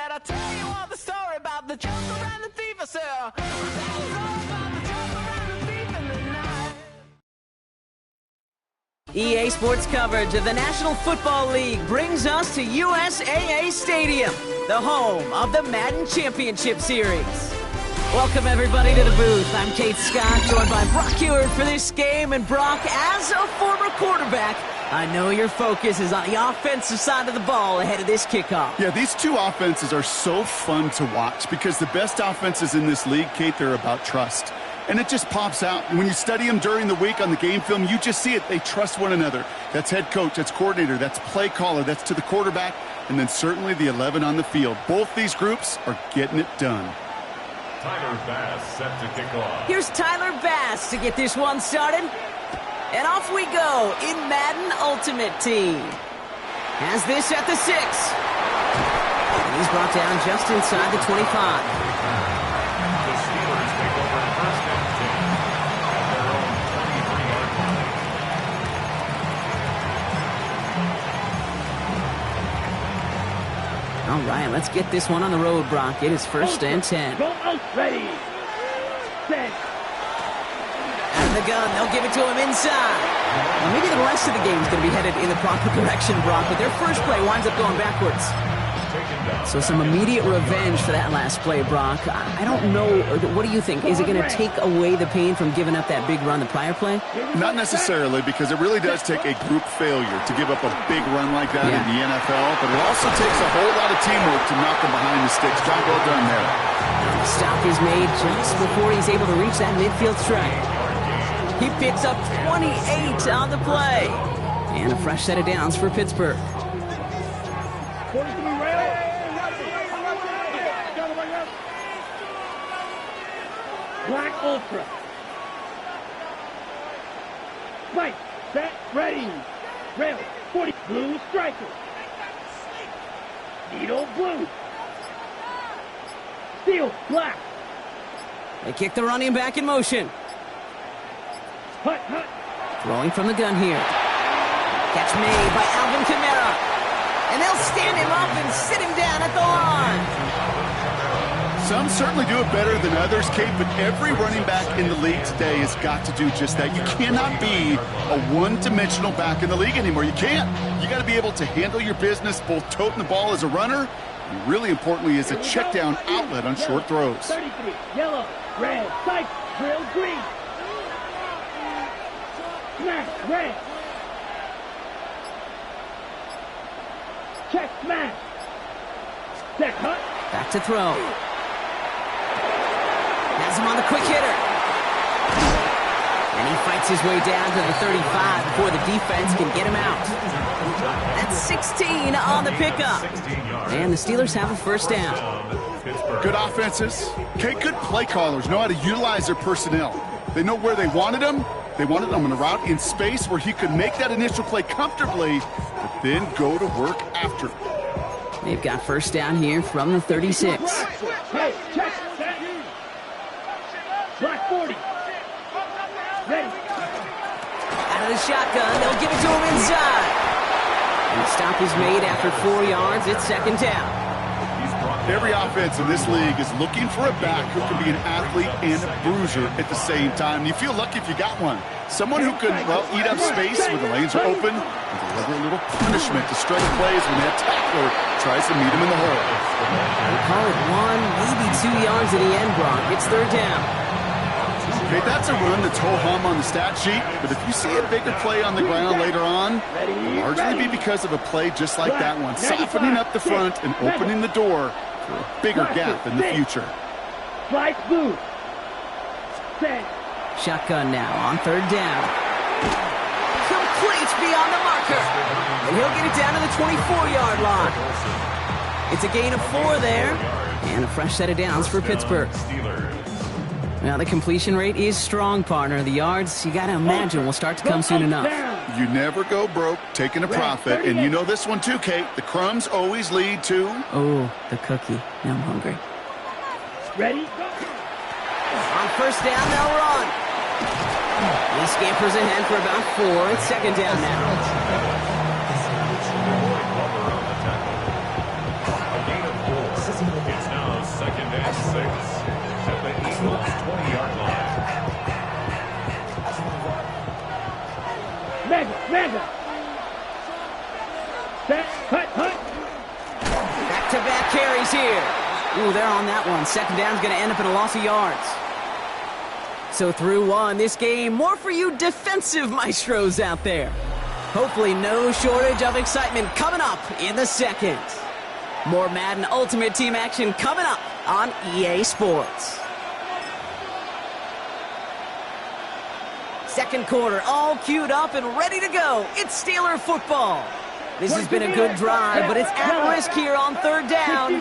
said, I'll tell you all the story about the joker and the thief. I said, that was all about the joker and the thief in the night. EA Sports coverage of the National Football League brings us to USAA Stadium, the home of the Madden Championship Series. Welcome, everybody, to the booth. I'm Kate Scott, joined by Brock Ewert for this game. And Brock, as a former quarterback, I know your focus is on the offensive side of the ball ahead of this kickoff. Yeah, these two offenses are so fun to watch because the best offenses in this league, Kate, they're about trust. And it just pops out. When you study them during the week on the game film, you just see it. They trust one another. That's head coach, that's coordinator, that's play caller, that's to the quarterback, and then certainly the 11 on the field. Both these groups are getting it done. Tyler Bass set to kick off. Here's Tyler Bass to get this one started. And off we go in Madden Ultimate Team. Has this at the 6. And he's brought down just inside the 25. The Steelers take over first and 10 at their own 23-yard line. All right, let's get this one on the road, Brock. It is first and 10. Go out, ready, set. Out of the gun, they'll give it to him inside. Now, maybe the rest of the game is going to be headed in the proper direction, Brock, but their first play winds up going backwards. So some immediate revenge for that last play, Brock. I don't know. What do you think? Is it going to take away the pain from giving up that big run the prior play? Not necessarily, because it really does take a group failure to give up a big run like that in the NFL, but it also takes a whole lot of teamwork to knock them behind the sticks. Job well done there. The stop is made just before he's able to reach that midfield strike. He picks up 28 on the play. And a fresh set of downs for Pittsburgh. Black Ultra. Right, set, ready. Rail, 40. Blue striker. Needle blue. Steel, black. They kick the running back in motion. Hut, hut. Throwing from the gun here. Catch made by Alvin Kamara. And they'll stand him up and sit him down at the line. Some certainly do it better than others, Kate, but every running back in the league today has got to do just that. You cannot be a one-dimensional back in the league anymore. You can't. You got to be able to handle your business, both toting the ball as a runner, and really importantly as a check-down outlet on short throws. 33, yellow, red, sight, drill, green. Smash, red. Check, smash. Set, hut. Back to throw. Has him on the quick hitter. And he fights his way down to the 35 before the defense can get him out. That's 16 on the pickup. And the Steelers have a first down. Good offenses. Kate, good play callers know how to utilize their personnel. They know where they wanted him. They wanted him on a route in space where he could make that initial play comfortably, but then go to work after. They've got first down here from the 36. Hey, check. Black 40. Ready. Out of the shotgun, they'll give it to him inside. And the stop is made after 4 yards. It's second down. Every offense in this league is looking for a back who can be an athlete and a bruiser at the same time. You feel lucky if you got one. Someone who can, well, eat up space when the lanes are open and deliver a little punishment to stretch plays when that tackler tries to meet him in the hole. We call it 1, maybe 2 yards at the end, Brock. It's third down. Okay, that's a run that's ho-hum on the stat sheet, but if you see a bigger play on the ground later on, it'll largely be because of a play just like that one, softening up the front and opening the door for a bigger gap in the future. Slice blue. Set. Shotgun now on third down. Complete beyond the marker. And he'll get it down to the 24-yard line. It's a gain of 4 there. And a fresh set of downs for Pittsburgh. Now, the completion rate is strong, partner. The yards, you got to imagine, will start to come soon enough. You never go broke taking a profit, and you know this one too, Kate. The crumbs always lead to... Oh, the cookie. Now I'm hungry. Ready? On first down, they'll run. He scampers ahead for about 4. It's second down now. Eagles 20-yard line. Mega. Set, hut. Back-to-back carries here. Ooh, they're on that one. Second down's going to end up in a loss of yards. So through one, this game, more for you defensive maestros out there. Hopefully no shortage of excitement coming up in the second. More Madden Ultimate Team action coming up on EA Sports. Second quarter, all queued up and ready to go. It's Steeler football. This has been a good drive, but it's at risk here on third down.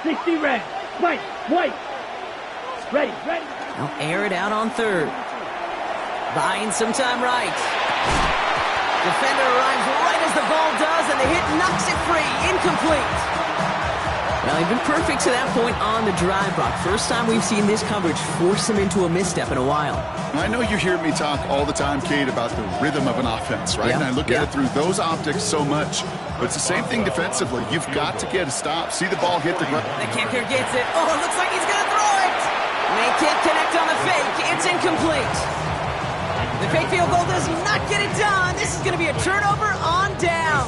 60 red. White. Ready. They'll air it out on third. Buying some time right. Defender arrives right as the ball does, and the hit knocks it free. Incomplete. Well, he's been perfect to that point on the drive, Brock. First time we've seen this coverage force him into a misstep in a while. I know you hear me talk all the time, Kate, about the rhythm of an offense, right? And I look at it through those optics so much. But it's the same thing defensively. You've got to get a stop. See the ball hit the ground. The kicker gets it. Oh, it looks like he's going to throw it. They can't connect on the fake. It's incomplete. The fake field goal does not get it done. This is going to be a turnover on down.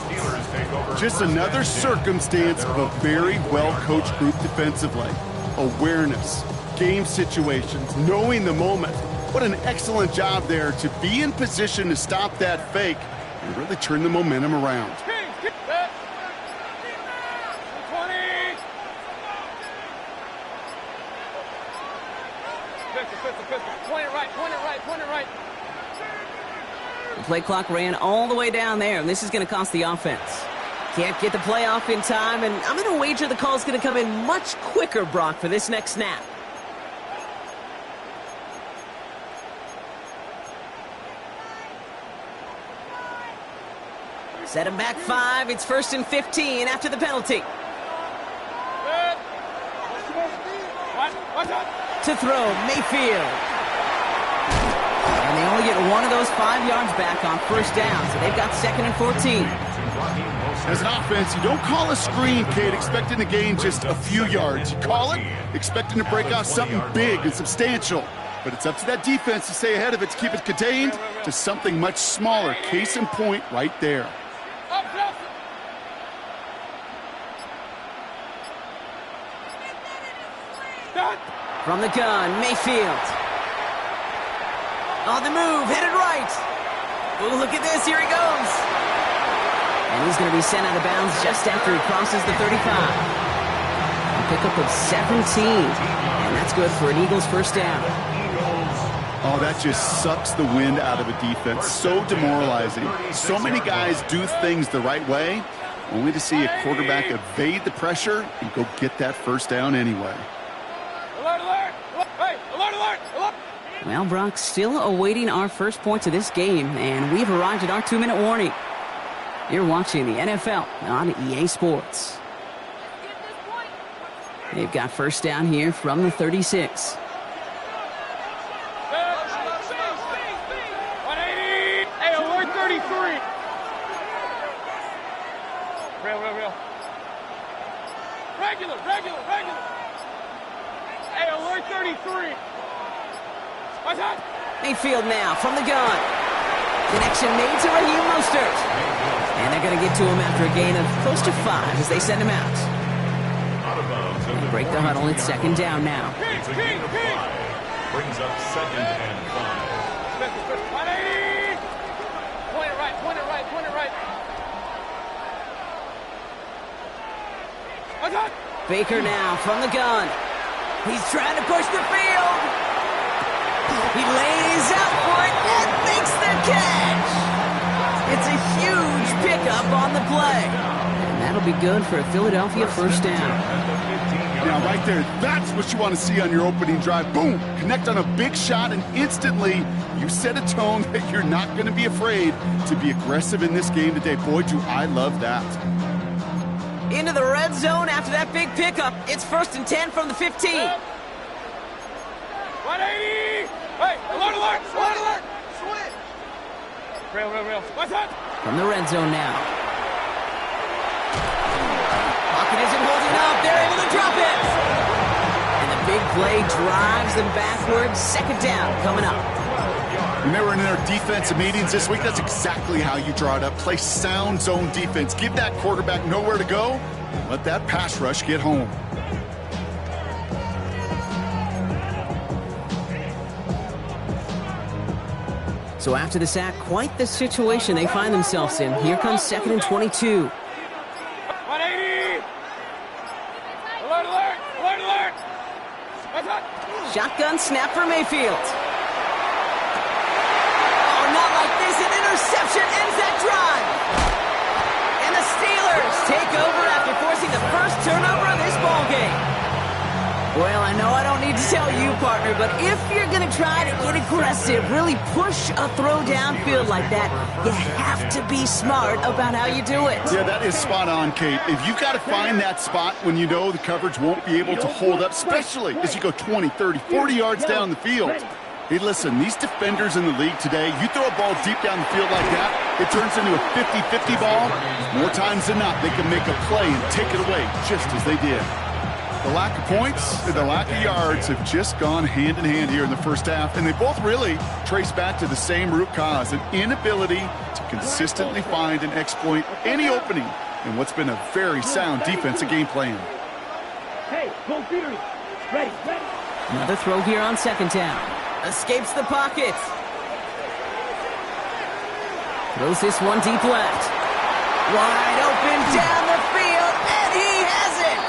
Just another circumstance of a very well-coached group defensively. Awareness, game situations, knowing the moment. What an excellent job there to be in position to stop that fake and really turn the momentum around. Point it right. The play clock ran all the way down there, and this is going to cost the offense. Can't get the play off in time, and I'm going to wager the call's going to come in much quicker, Brock, for this next snap. Set him back 5. It's 1st and 15 after the penalty. To throw, Mayfield. And they only get one of those 5 yards back on first down, so they've got 2nd and 14. As an offense, you don't call a screen, Kate, expecting to gain just a few yards. You call it expecting to break off something big and substantial. But it's up to that defense to stay ahead of it, to keep it contained to something much smaller. Case in point right there. From the gun, Mayfield. On the move, headed right. Oh, look at this, here he goes. And he's going to be sent out of bounds just after he crosses the 35. A pickup of 17. And that's good for an Eagles first down. Oh, that just sucks the wind out of a defense. So demoralizing. So many guys do things the right way, only to see a quarterback evade the pressure and go get that first down anyway. Well, Brock, still awaiting our first points of this game, and we've arrived at our 2-minute warning. You're watching the NFL on EA Sports. They've got first down here from the 36. Hey, alert 33. Real. Regular. Hey, alert 33. Mayfield now from the gun. Connection made to Raheem Mostert. And they're going to get to him after a gain of close to 5 as they send him out. They break the huddle. It's 2nd down now. Brings up 2nd and 5. 180. Point it right. Baker now from the gun. He's trying to push the field. He lays out for it and makes the catch. It's a huge pickup on the play. And that'll be good for a Philadelphia first down. Now, right there, that's what you want to see on your opening drive. Boom! Connect on a big shot, and instantly you set a tone that you're not going to be afraid to be aggressive in this game today. Boy, do I love that. Into the red zone after that big pickup. It's 1st and 10 from the 15. 180. Hey, alert. Switch. Real. What's that? From the red zone now. Pocket isn't holding up. They're able to drop it. And the big play drives them backwards. Second down coming up. When they were in their defensive meetings this week, that's exactly how you draw it up. Play sound zone defense. Give that quarterback nowhere to go. Let that pass rush get home. So after the sack, quite the situation they find themselves in. Here comes 2nd and 22. 180! Alert, alert! Alert, alert! What's up? Shotgun snap for Mayfield. Oh, not like this. An interception ends that drive. And the Steelers take over after forcing the first turnover of this ballgame. Well, I know I don't need to tell you, partner, but if you're going to try to get aggressive, really push a throw downfield like that, you have to be smart about how you do it. Yeah, that is spot on, Kate. If you've got to find that spot when you know the coverage won't be able to hold up, especially as you go 20, 30, 40 yards down the field. Hey, listen, these defenders in the league today, you throw a ball deep down the field like that, it turns into a 50-50 ball. More times than not, they can make a play and take it away just as they did. The lack of points and the lack of yards have just gone hand in hand here in the first half, and they both really trace back to the same root cause, an inability to consistently find and exploit any opening in what's been a very sound defensive game plan. Hey, go Steelers. Ready, ready. Another throw here on 2nd down. Escapes the pocket. Throws this one deep left. Wide open down the field, and he has it!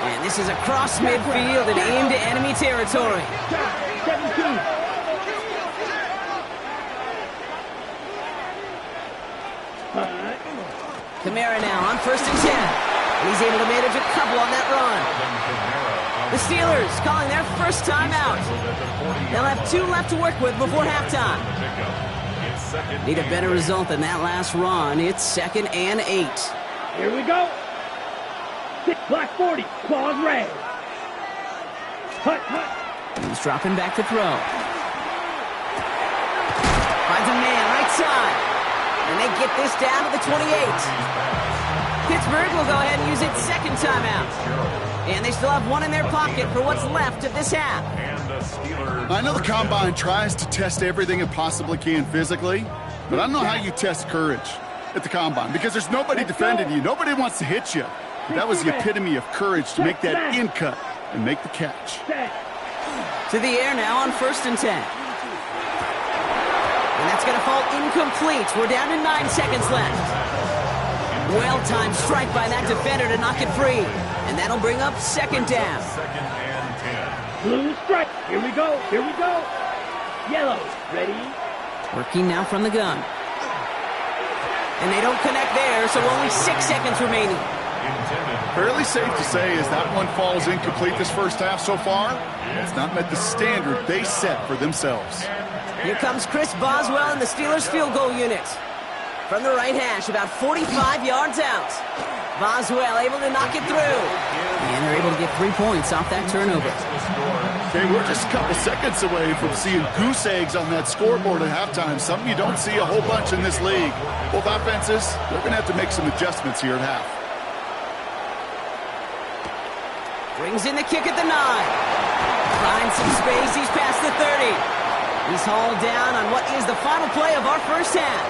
And this is across midfield and aimed to enemy territory. 17. Kamara now on 1st and 10. And he's able to manage a couple on that run. The Steelers calling their first timeout. They'll have 2 left to work with before halftime. Need a better result than that last run. It's 2nd and 8. Here we go. Black 40, claws red. Hut, hut. He's dropping back to throw. Finds a man right side. And they get this down to the 28. Pittsburgh will go ahead and use its 2nd timeout. And they still have 1 in their pocket for what's left of this half. I know the Combine tries to test everything it possibly can physically, but I don't know how you test courage at the Combine because there's nobody defending you. Nobody wants to hit you. That was the epitome of courage to make that in cut and make the catch. To the air now on 1st and 10. And that's going to fall incomplete. We're down to 9 seconds left. Well-timed strike by that defender to knock it free. And that'll bring up 2nd down. 2nd and 10. Blue strike. Here we go. Here we go. Yellow. Ready? Working now from the gun. And they don't connect there, so only 6 seconds remaining. Fairly safe to say as that one falls incomplete this first half so far, it's not met the standard they set for themselves. Here comes Chris Boswell in the Steelers field goal unit. From the right hash, about 45 yards out. Boswell able to knock it through. And they're able to get 3 points off that turnover. Okay, we're just a couple seconds away from seeing goose eggs on that scoreboard at halftime, something you don't see a whole bunch in this league. Both offenses, they're going to have to make some adjustments here at half. Brings in the kick at the 9. Finds some space. He's past the 30. He's hauled down on what is the final play of our first half.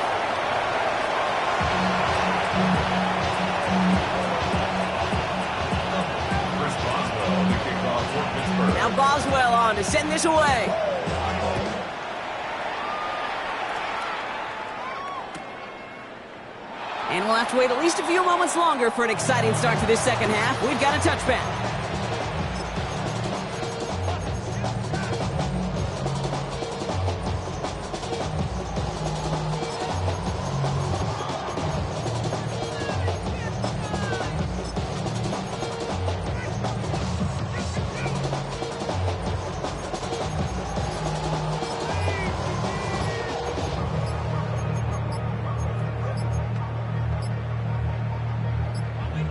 Now Boswell on to send this away. And we'll have to wait at least a few moments longer for an exciting start to this second half. We've got a touchback.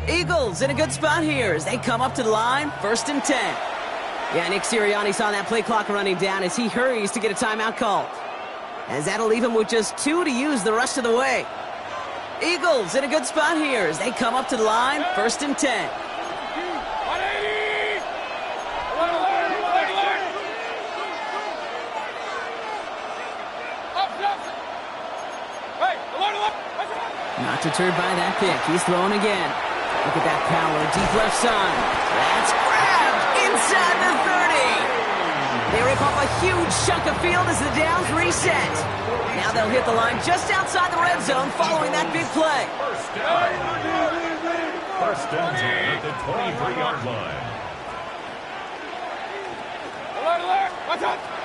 Eagles in a good spot here as they come up to the line, 1st and 10. Yeah, Nick Sirianni saw that play clock running down as he hurries to get a timeout called. As that'll leave him with just 2 to use the rest of the way. Eagles in a good spot here as they come up to the line, 1st and 10. 180! Not deterred by that pick. He's throwing again. Look at that power. Deep left side. That's grabbed inside the 30. They rip off a huge chunk of field as the downs reset. Now they'll hit the line just outside the red zone following that big play. First and 10 at the 23-yard line.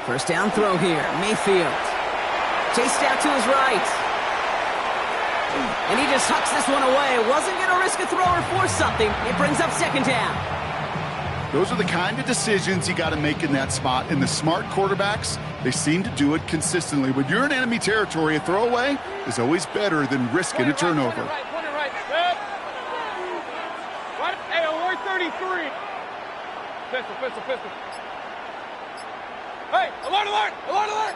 First down throw here. Mayfield. Chased out to his right. And he just hucks this one away. Wasn't going to risk a throw or force something. It brings up second down. Those are the kind of decisions you got to make in that spot. And the smart quarterbacks, they seem to do it consistently. When you're in enemy territory, a throwaway is always better than risking a turnover. Hey, alert 33. Pistol. Hey, alert, alert, alert, alert.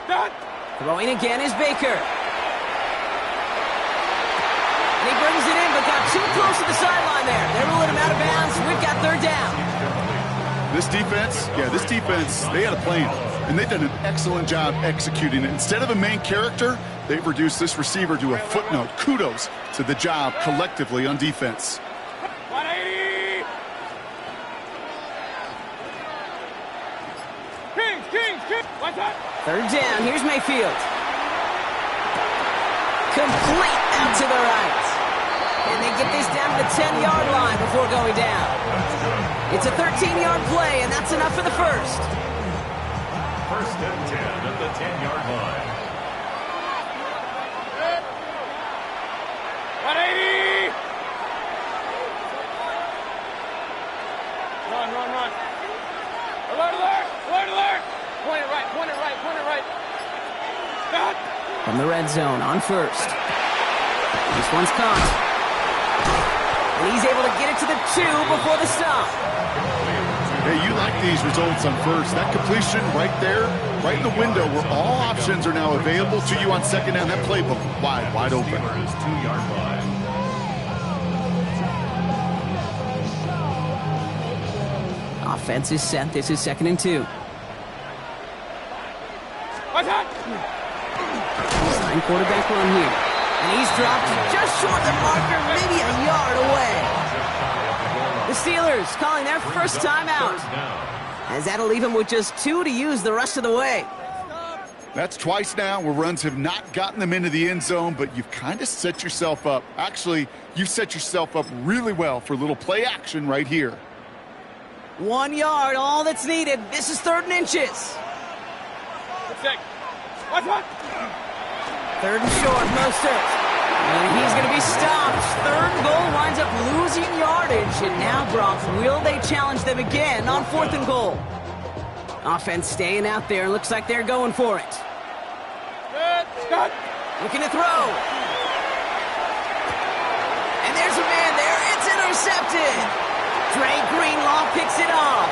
Stop. Throwing again is Baker. And he brings it in, but got too close to the sideline there. They're ruling him out of bounds. We've got third down. This defense, they had a plan. And they've done an excellent job executing it. Instead of a main character, they've reduced this receiver to a footnote. Kudos to the job collectively on defense. 180. Kings. What's up? Third down. Here's Mayfield. Complete out to the right. And they get this down to the 10-yard line before going down. It's a 13-yard play, and that's enough for the first. First and 10 at the 10-yard line. 180. Run. Alert. Point it right. Stop. From the red zone on first. This one's caught. And he's able to get it to the 2 before the stop. Hey, you like these results on first. That completion right there, right in the window where all options are now available to you on second down. That playbook wide open. Steelers 2-yard line. Offense is set. This is second and 2. What's up? Sign quarterback run here. And he's dropped just short of the marker, maybe a yard away. The Steelers calling their first timeout, as that'll leave him with just 2 to use the rest of the way. That's twice now where runs have not gotten them into the end zone, but you've kind of set yourself up. Actually, you've set yourself up really well for a little play action right here. 1 yard, all that's needed. This is 3rd and inches. What's up? 3rd and short, Mostert. And he's going to be stopped. 3rd and goal winds up losing yardage. And now, Brock, will they challenge them again on 4th and goal? Offense staying out there. Looks like they're going for it. Stop. Looking to throw. And there's a man there. It's intercepted. Dre Greenlaw picks it off.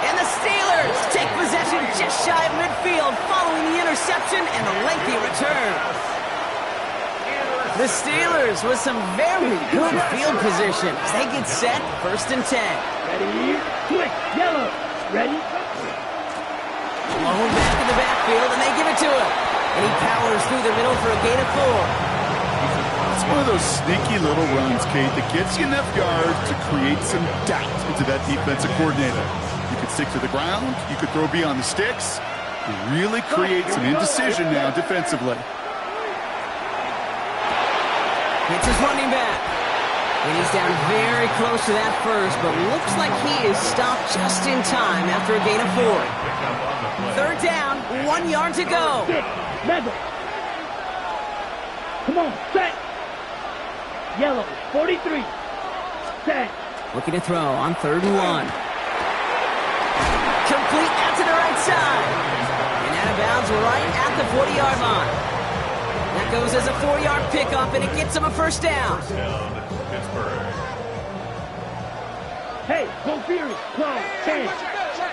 And the Steelers take possession just shy of midfield following the interception and the lengthy return. The Steelers with some very good field position as they get set, 1st and 10. Ready? Quick. Yellow. Ready? Blown back in the backfield, and they give it to him. And he powers through the middle for a gain of 4. It's one of those sneaky little runs, Kate, that gets you enough yards to create some doubt into that defensive coordinator. You could stick to the ground. You could throw beyond the sticks. You really create some indecision now defensively. It's his running back. And he's down very close to that first, but looks like he is stopped just in time after a gain of 4. 3rd down, 1 yard to go. Level. Come on, set. Yellow, 43. Set. Looking to throw on 3rd and 1. Complete out to the right side. And out of bounds right at the 40-yard line. That goes as a 4-yard pickup, and it gets him a first down. Pittsburgh. Hey, go Fury. Close. 10.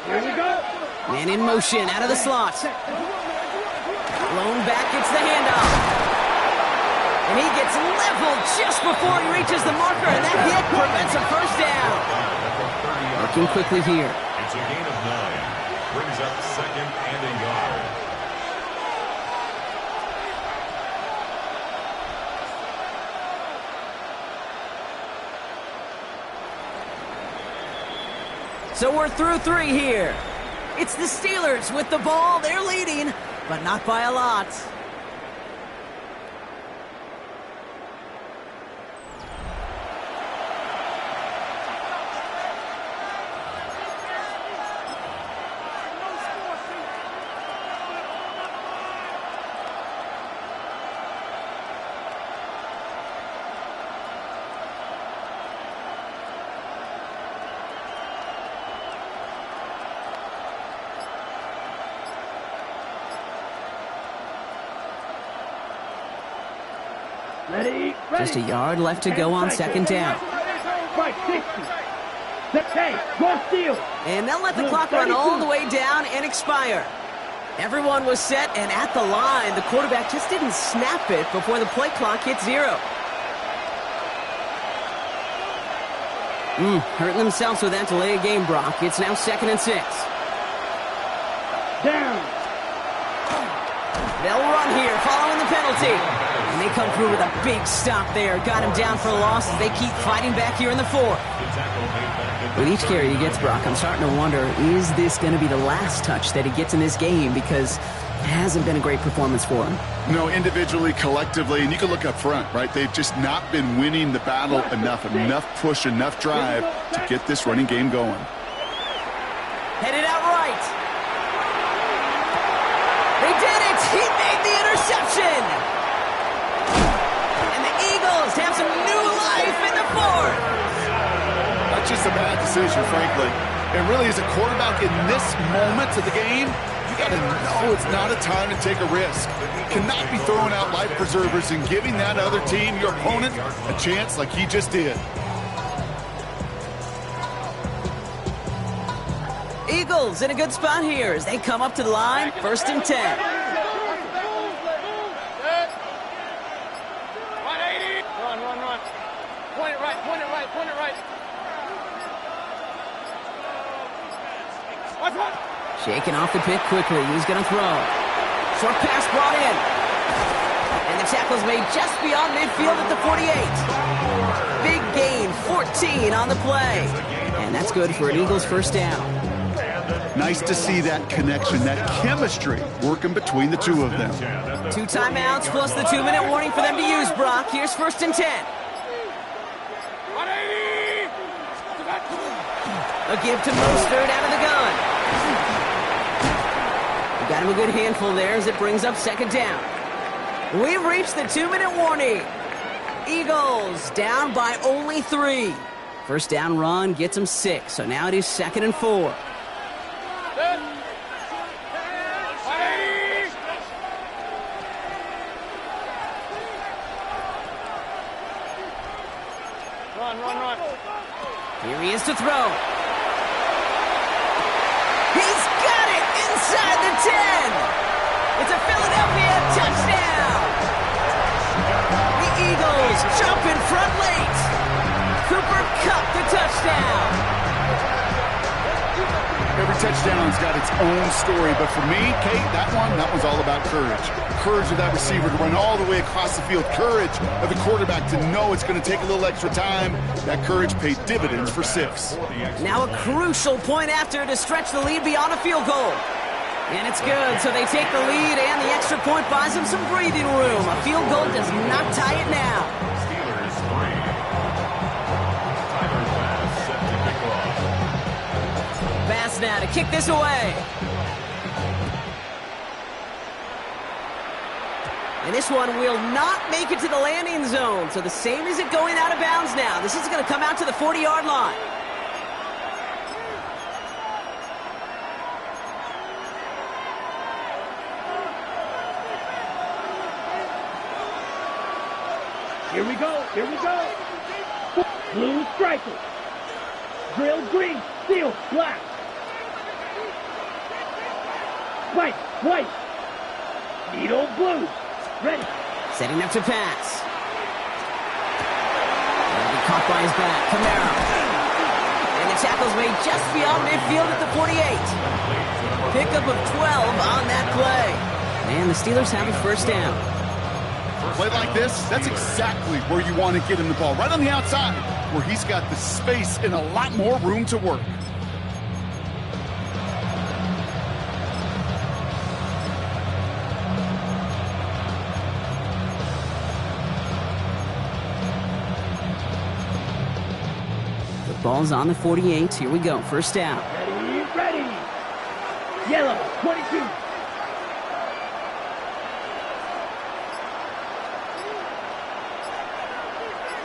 Here we go. Man in motion out of the slot. Blown back gets the handoff. And he gets leveled just before he reaches the marker, and that hit prevents a first down. Working quickly here. It's a gain of 9. Brings up 2nd and a yard. So we're through 3 here. It's the Steelers with the ball. They're leading, but not by a lot. Ready? Just a yard left to go on 2nd down. Right, 60. Hey, go steal. And they'll let the clock run all the way down and expire. Everyone was set and at the line. The quarterback just didn't snap it before the play clock hit 0. Hurting themselves with that delay of game, Brock. It's now 2nd and 6. Down. They'll run here following the penalty. And they come through with a big stop there. Got him down for a loss as they keep fighting back here in the 4th. With each carry he gets, Brock, I'm starting to wonder, is this going to be the last touch that he gets in this game? Because it hasn't been a great performance for him. No, individually, collectively, and you can look up front, right? They've just not been winning the battle enough push, enough drive to get this running game going. Headed out right. They did it! He made the interception! And the Eagles have some new life in the 4th. That's just a bad decision, frankly. And really, as a quarterback in this moment of the game, you got to know it's not a time to take a risk. You cannot be throwing out life preservers and giving that other team, your opponent, a chance like he just did. Eagles in a good spot here as they come up to the line, 1st and 10. 180. Run. Point it right. Shaking off the pick quickly. He's going to throw. Short pass brought in. And the tackle's made just beyond midfield at the 48. Big gain, 14 on the play. And that's good for an Eagles 1st down. Nice to see that connection, that chemistry working between the two of them. 2 timeouts plus the 2-minute warning for them to use, Brock. Here's 1st and 10. 180. A give to Mostert out of the gun. We got him a good handful there as it brings up 2nd down. We've reached the 2-minute warning. Eagles down by only 3. 1st down run gets them 6, so now it is 2nd and 4. Run. Here he is to throw. He's got it inside the 10. It's a Philadelphia touchdown. The Eagles jump in front late. Cooper Kupp the touchdown. Every touchdown's got its own story, but for me, Kate, that one's all about courage. Courage of that receiver to run all the way across the field. Courage of the quarterback to know it's going to take a little extra time. That courage paid dividends for 6. Now a crucial point after to stretch the lead beyond a field goal. And it's good, so they take the lead, and the extra point buys them some breathing room. A field goal does not tie it now. Steelers 3. Tyler Bass set to kick off. Bass now to kick this away. And this one will not make it to the landing zone. So the same as it going out of bounds now. This is going to come out to the 40-yard line. Here we go. Blue striker. Drill green. Steel black. White. Needle blue. Ready. Setting up to pass. And he caught by his back. Camaro. And the tackle's made just beyond midfield at the 48. Pickup of 12 on that play. And the Steelers have a 1st down. Play like this, that's exactly where you want to get him the ball. Right on the outside, where he's got the space and a lot more room to work. Ball's on the 48. Here we go. First down. Ready, ready. Yellow, 22.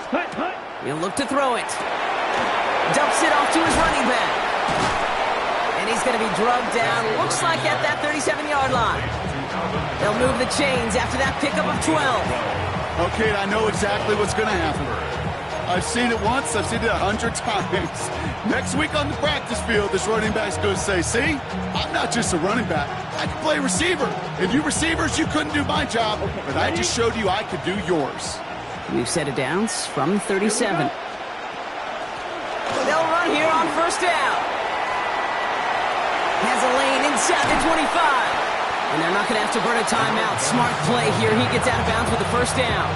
Hut, hut. He'll look to throw it. Dumps it off to his running back. And he's going to be drugged down, looks like at that 37-yard line. They'll move the chains after that pickup of 12. Okay, I know exactly what's going to happen. I've seen it once, I've seen it 100 times. Next week on the practice field, this running back's going to say, see, I'm not just a running back. I can play receiver. And you receivers, you couldn't do my job, but I just showed you I could do yours. We've set it downs from 37. They'll run here on first down. Has a lane inside the 25. And they're not going to have to burn a timeout. Smart play here. He gets out of bounds with the first down.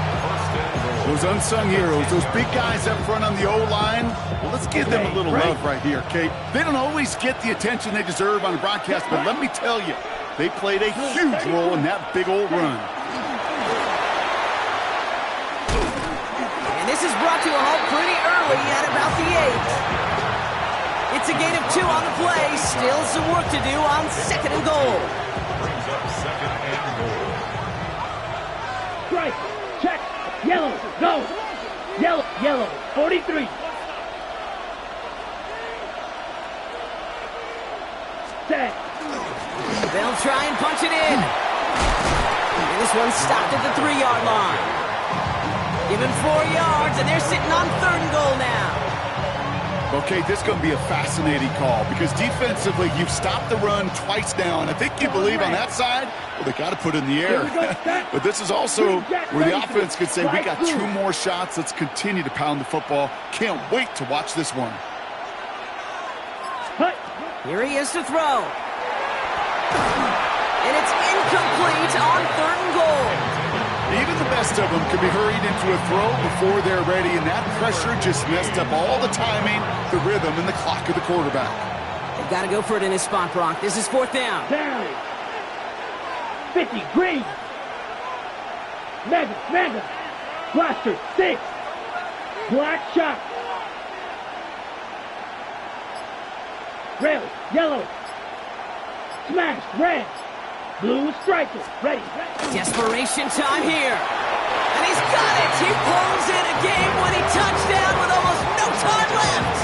Those unsung heroes, those big guys up front on the O-line, well, let's give them a little love right here, Kate. They don't always get the attention they deserve on the broadcast, but let me tell you, they played a huge role in that big old run. And this is brought to a halt pretty early at about the 8. It's a gain of 2 on the play. Still some work to do on second and goal. Brings up second and goal. Strike, check, yellow, go. Yellow, yellow, 43. Set. They'll try and punch it in. And this one's stopped at the 3-yard line. Give him 4 yards, and they're sitting on third and goal now. Okay, this is going to be a fascinating call because defensively, you've stopped the run twice now, and I think you believe on that side, well, they got to put it in the air. But this is also where the offense could say, we got 2 more shots. Let's continue to pound the football. Can't wait to watch this one. Here he is to throw. And it's incomplete on third and goal. Even the best of them could be hurried into a throw before they're ready, and that pressure just messed up all the timing, the rhythm, and the clock of the quarterback. They've got to go for it in his spot, Brock. This is fourth down. Down. 50, green. Mega. Blaster, 6. Black shot. Red, yellow. Smash, red. Blue striker, ready. Desperation time here. And he's got it. He pulls in a game-winning touchdown with almost no time left.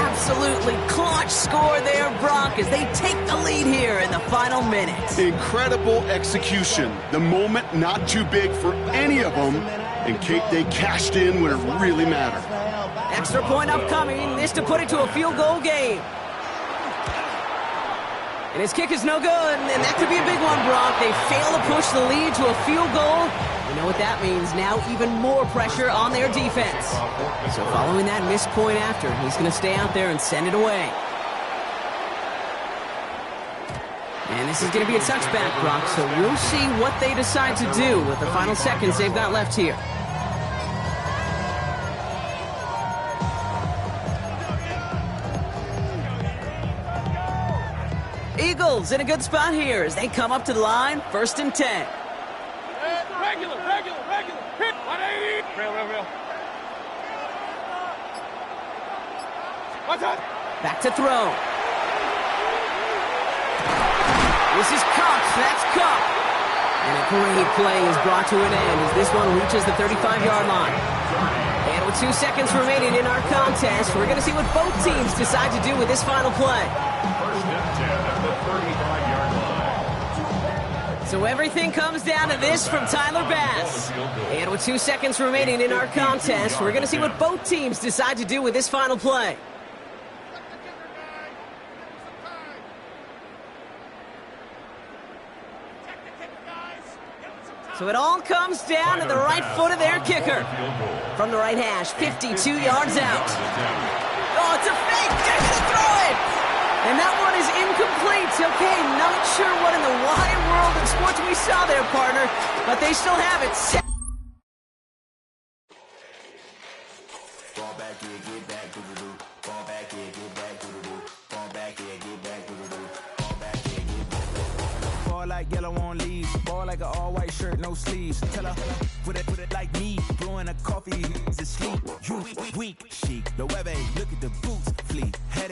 Absolutely clutch score there, Brock, as they take the lead here in the final minute. Incredible execution. The moment not too big for any of them. And Kate, they cashed in when it really mattered. Extra point upcoming. This to put it to a field goal game. And his kick is no good, and that could be a big one, Brock. They fail to push the lead to a field goal. You know what that means. Now even more pressure on their defense. So following that missed point after, he's going to stay out there and send it away. And this is going to be a touchback, Brock, so we'll see what they decide to do with the final seconds they've got left here. Eagles in a good spot here as they come up to the line, 1st and 10. Regular. Hit 180. Real. What's that? Back to throw. This is Cup. That's Cup. And a great play is brought to an end as this one reaches the 35-yard line. And with 2 seconds remaining in our contest, we're going to see what both teams decide to do with this final play. So everything comes down to this from Tyler Bass. And with 2 seconds remaining in our contest, we're going to see what both teams decide to do with this final play. So it all comes down to the right foot of their kicker. From the right hash, 52 yards out. Oh, it's a fake! They're going to throw it! And that one is incomplete. Okay, not sure what in the wide world of sports we saw there, partner, but they still have it. Fall back here, get back, do-do-do. Fall back here, get back, do-do-do. Fall back here, get back, do-do-do. Fall back here, get back. Fall like yellow on leaves. Ball like an all-white shirt, no sleeves. Tell her, put it like me. Brewing a coffee, is asleep. You weak, chic. Loewe, look at the boots, fleet. Headache.